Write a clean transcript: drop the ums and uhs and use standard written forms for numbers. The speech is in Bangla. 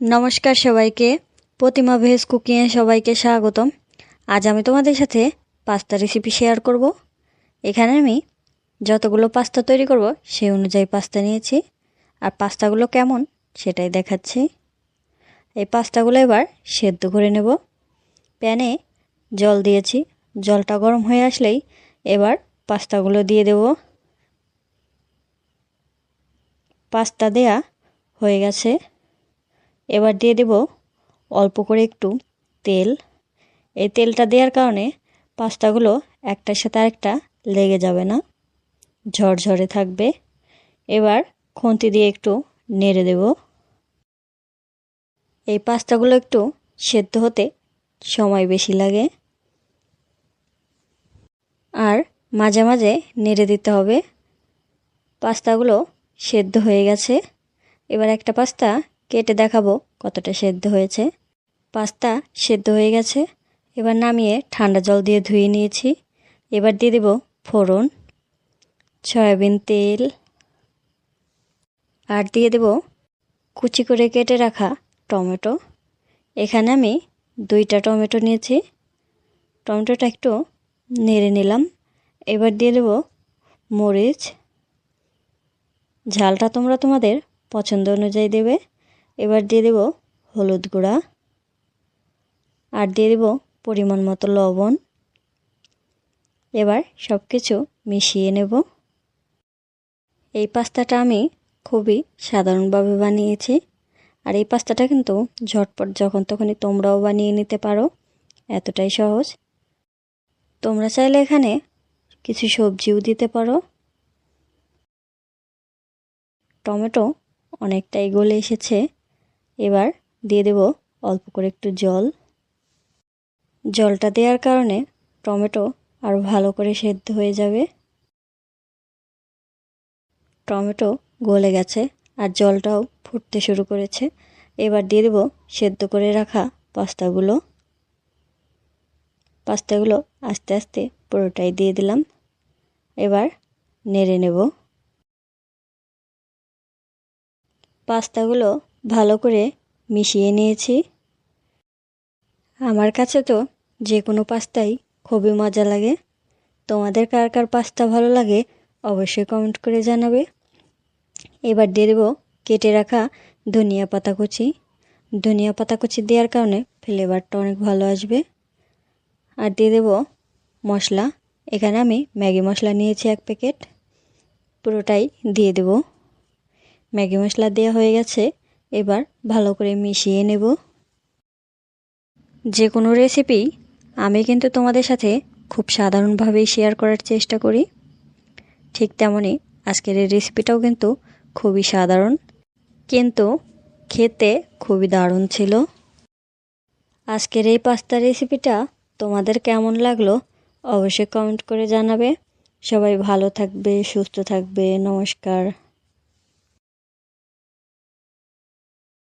নমস্কার সবাইকে, প্রতিমা ভেজ কুকিংয়ে সবাইকে স্বাগতম। আজ আমি তোমাদের সাথে পাস্তা রেসিপি শেয়ার করব। এখানে আমি যতগুলো পাস্তা তৈরি করব সেই অনুযায়ী পাস্তা নিয়েছি, আর পাস্তাগুলো কেমন সেটাই দেখাচ্ছি। এই পাস্তাগুলো এবার সেদ্ধ করে নেব। প্যানে জল দিয়েছি, জলটা গরম হয়ে আসলেই এবার পাস্তাগুলো দিয়ে দেব। পাস্তা দেয়া হয়ে গেছে, এবার দিয়ে দেব অল্প করে একটু তেল। এই তেলটা দেওয়ার কারণে পাস্তাগুলো একটার সাথে আরেকটা লেগে যাবে না, ঝরঝরে থাকবে। এবার খুন্তি দিয়ে একটু নেড়ে দেব। এই পাস্তাগুলো একটু সেদ্ধ হতে সময় বেশি লাগে, আর মাঝে মাঝে নেড়ে দিতে হবে। পাস্তাগুলো সেদ্ধ হয়ে গেছে, এবার একটা পাস্তা কেটে দেখাবো কতটা সেদ্ধ হয়েছে। পাস্তা সেদ্ধ হয়ে গেছে, এবার নামিয়ে ঠান্ডা জল দিয়ে ধুয়ে নিয়েছি। এবার দিয়ে দেব ফোড়ন, সয়াবিন তেল, আর দিয়ে দেব কুচি করে কেটে রাখা টমেটো। এখানে আমি 2টা টমেটো নিয়েছি। টমেটোটা একটু নেড়ে নিলাম। এবার দিয়ে দেব মরিচ, ঝালটা তোমরা তোমাদের পছন্দ অনুযায়ী দেবে। এবার দিয়ে দেব হলুদ গুঁড়া, আর দিয়ে দেব পরিমাণ মতো লবণ। এবার সব কিছু মিশিয়ে নেব। এই পাস্তাটা আমি খুবই সাধারণভাবে বানিয়েছি, আর এই পাস্তাটা কিন্তু ঝটপট যখন তখনই তোমরাও বানিয়ে নিতে পারো, এতটাই সহজ। তোমরা চাইলে এখানে কিছু সবজিও দিতে পারো। টমেটো অনেকটাই গলে এসেছে, এবার দিয়ে দেব অল্প করে একটু জল। জলটা দেওয়ার কারণে টমেটো আরও ভালো করে সেদ্ধ হয়ে যাবে। টমেটো গলে গেছে আর জলটাও ফুটতে শুরু করেছে। এবার দিয়ে দেব সেদ্ধ করে রাখা পাস্তাগুলো। পাস্তাগুলো আস্তে আস্তে পুরোটাই দিয়ে দিলাম। এবার নেড়ে নেব। পাস্তাগুলো ভালো করে মিশিয়ে নিয়েছি। আমার কাছে তো যে কোনো পাস্তাই খুবই মজা লাগে। তোমাদের কার কার পাস্তা ভালো লাগে অবশ্যই কমেন্ট করে জানাবে। এবার দিয়ে দেব কেটে রাখা ধনিয়া পাতা কুচি। ধনিয়া পাতা কুচি দেওয়ার কারণে ফ্লেভারটা অনেক ভালো আসবে। আর দিয়ে দেব মশলা। এখানে আমি ম্যাগি মশলা নিয়েছি 1 প্যাকেট, পুরোটাই দিয়ে দেব। ম্যাগি মশলা দেওয়া হয়ে গেছে, এবার ভালো করে মিশিয়ে নেব। যে কোনো রেসিপি আমি কিন্তু তোমাদের সাথে খুব সাধারণভাবেই শেয়ার করার চেষ্টা করি, ঠিক তেমনই আজকের এই রেসিপিটাও কিন্তু খুবই সাধারণ, কিন্তু খেতে খুবই দারুণ ছিল। আজকের এই পাস্তা রেসিপিটা তোমাদের কেমন লাগলো অবশ্যই কমেন্ট করে জানাবে। সবাই ভালো থাকবে, সুস্থ থাকবে। নমস্কার।